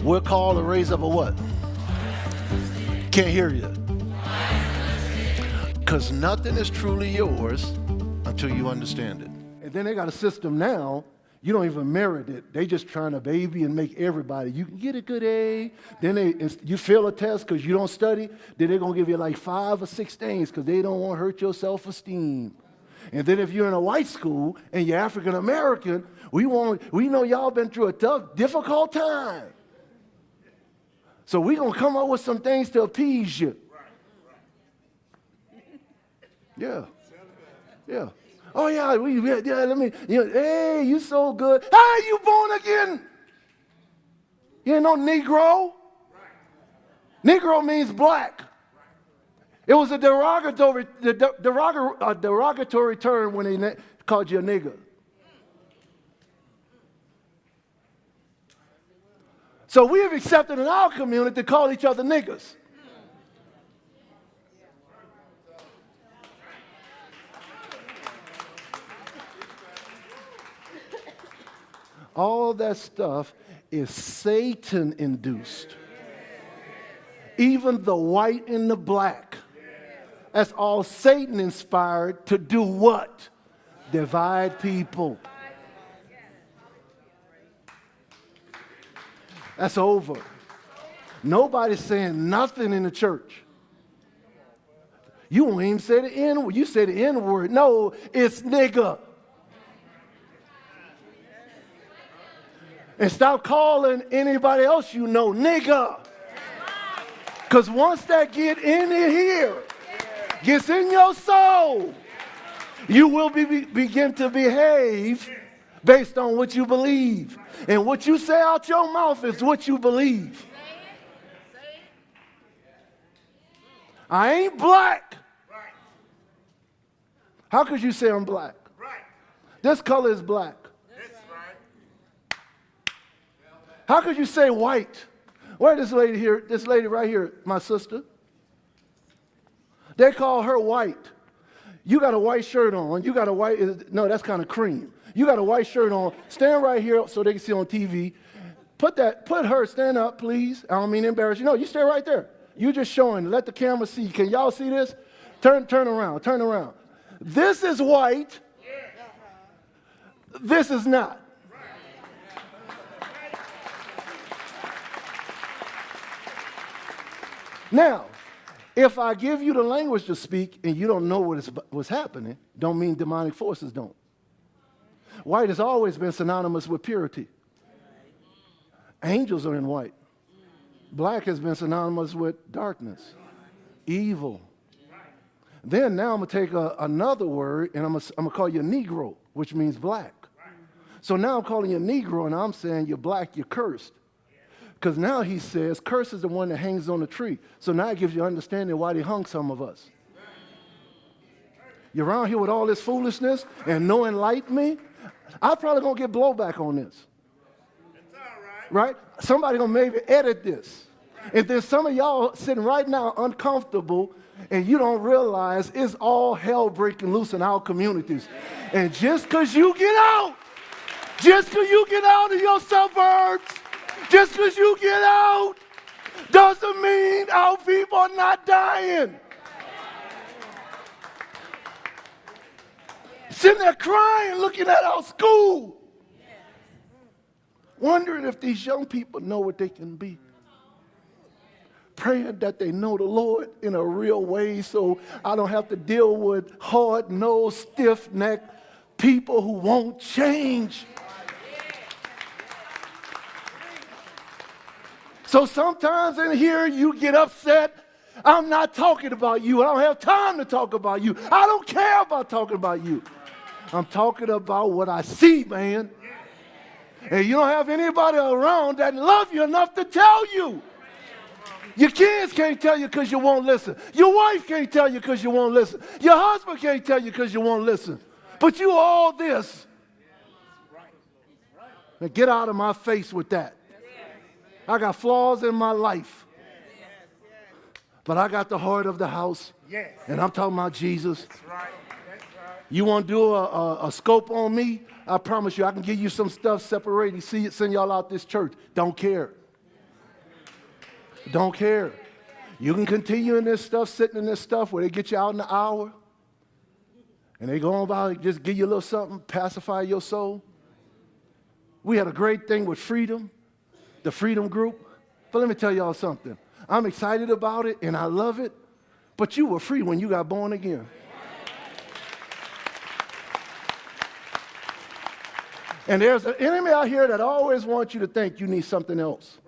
We're called to raise up a what? Can't hear you. Because nothing is truly yours until you understand it. And then they got a system now, you don't even merit it. They just trying to baby and make everybody. You can get a good A, then you fail a test because you don't study, then they're going to give you like 5 or 6 things because they don't want to hurt your self-esteem. And then if you're in a white school and you're African American, we know y'all been through a tough, difficult time. So we're going to come up with some things to appease you. Yeah. Yeah. Oh, yeah, let me, hey, you so good. Hey, you born again? You ain't no Negro. Negro means black. It was a derogatory term when they called you a nigger. So we have accepted in our community to call each other niggers. All that stuff is Satan-induced. Even the white and the black. That's all Satan-inspired to do what? Divide people. That's over. Nobody's saying nothing in the church. You won't even say the N-word. You say the N-word. No, it's nigger. And stop calling anybody else you know nigger. Because once that get in here, gets in your soul, you will begin to behave based on what you believe. And what you say out your mouth is what you believe. I ain't black. How could you say I'm black? This color is black. How could you say white? Where this lady here, this lady right here, my sister? They call her white. You got a white shirt on. You got a white, no, that's kind of cream. You got a white shirt on. Stand right here so they can see on TV. Put her, stand up, please. I don't mean to embarrass you. No, you stay right there. You just showing, let the camera see. Can y'all see this? Turn around. This is white. This is not. Now, if I give you the language to speak and you don't know what's happening, don't mean demonic forces don't. White has always been synonymous with purity. Angels are in white. Black has been synonymous with darkness, evil. Then now I'm going to take another word and I'm going to call you a Negro, which means black. So now I'm calling you a Negro and I'm saying you're black, you're cursed. Because now he says, curse is the one that hangs on the tree. So now it gives you understanding why they hung some of us. You're around here with all this foolishness and no enlightenment. I'm probably going to get blowback on this. It's all right. Right? Somebody going to maybe edit this. And then some of y'all sitting right now uncomfortable and you don't realize it's all hell breaking loose in our communities. And just because you get out of your suburbs, just because you get out doesn't mean our people are not dying. Sitting there crying, looking at our school, wondering if these young people know what they can be. Praying that they know the Lord in a real way so I don't have to deal with hard-nosed, stiff-necked people who won't change. So sometimes in here you get upset. I'm not talking about you. I don't have time to talk about you. I don't care about talking about you. I'm talking about what I see, man. And you don't have anybody around that love you enough to tell you. Your kids can't tell you because you won't listen. Your wife can't tell you because you won't listen. Your husband can't tell you because you won't listen. But you all this. Now get out of my face with that. I got flaws in my life. But I got the heart of the house. And I'm talking about Jesus. You want to do a scope on me? I promise you, I can give you some stuff separated. Send y'all out this church. Don't care. Don't care. You can continue in this stuff, sitting in this stuff where they get you out in an hour and they go on about just give you a little something, pacify your soul. We had a great thing with freedom, the freedom group. But let me tell y'all something. I'm excited about it and I love it, but you were free when you got born again. And there's an enemy out here that always wants you to think you need something else.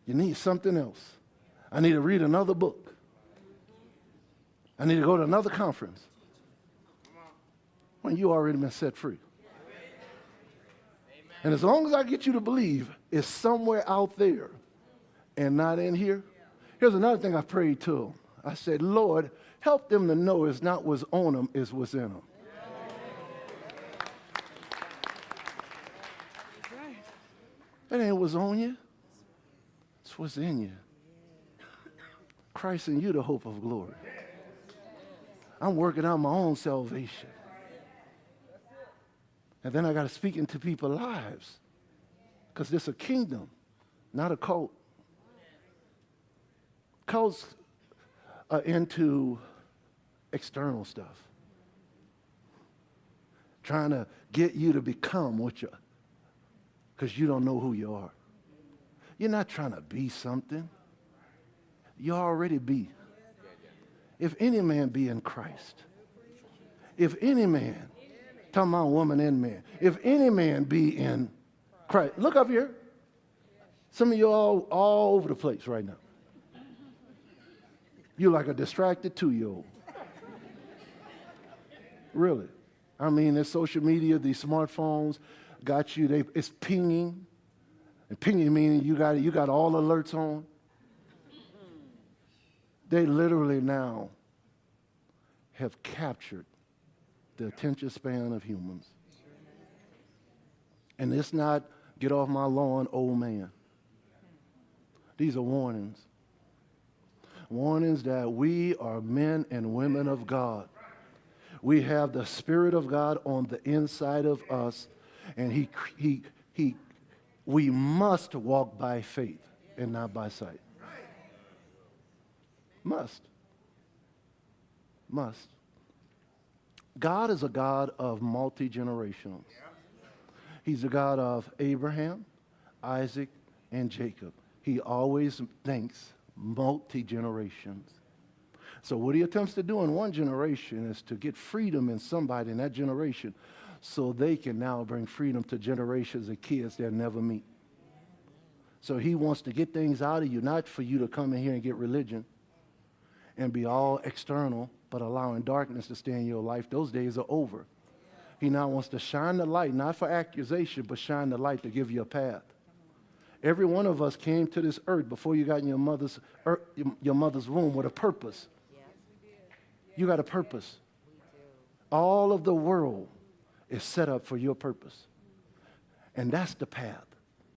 You need something else. I need to read another book. I need to go to another conference. When you already been set free. And as long as I get you to believe it's somewhere out there and not in here, here's another thing I prayed to him. I said, Lord, help them to know it's not what's on them, it's what's in them. It ain't what's on you. It's what's in you. Christ in you, the hope of glory. I'm working out my own salvation. And then I got to speak into people's lives. Because this is a kingdom, not a cult. Cults are into external stuff. Trying to get you to become what you're, because you don't know who you are. You're not trying to be something. You already be. If any man be in Christ. If any man, talking about woman and man. If any man be in Christ. Look up here. Some of you all over the place right now. You're like a distracted 2-year-old. Really. I mean, there's social media, these smartphones got you, it's pinging. And pinging meaning you got all alerts on. They literally now have captured the attention span of humans. And it's not get off my lawn, old man. These are warnings. Warnings that we are men and women of God. We have the Spirit of God on the inside of us, and we must walk by faith and not by sight. Must. God is a God of multi-generations. He's a God of Abraham, Isaac, and Jacob. He always thinks multi-generations. So what he attempts to do in one generation is to get freedom in somebody in that generation so they can now bring freedom to generations of kids they'll never meet. So he wants to get things out of you, not for you to come in here and get religion and be all external, but allowing darkness to stay in your life. Those days are over. He now wants to shine the light, not for accusation, but shine the light to give you a path. Every one of us came to this earth before you got in your mother's womb with a purpose. You got a purpose. All of the world is set up for your purpose. And that's the path.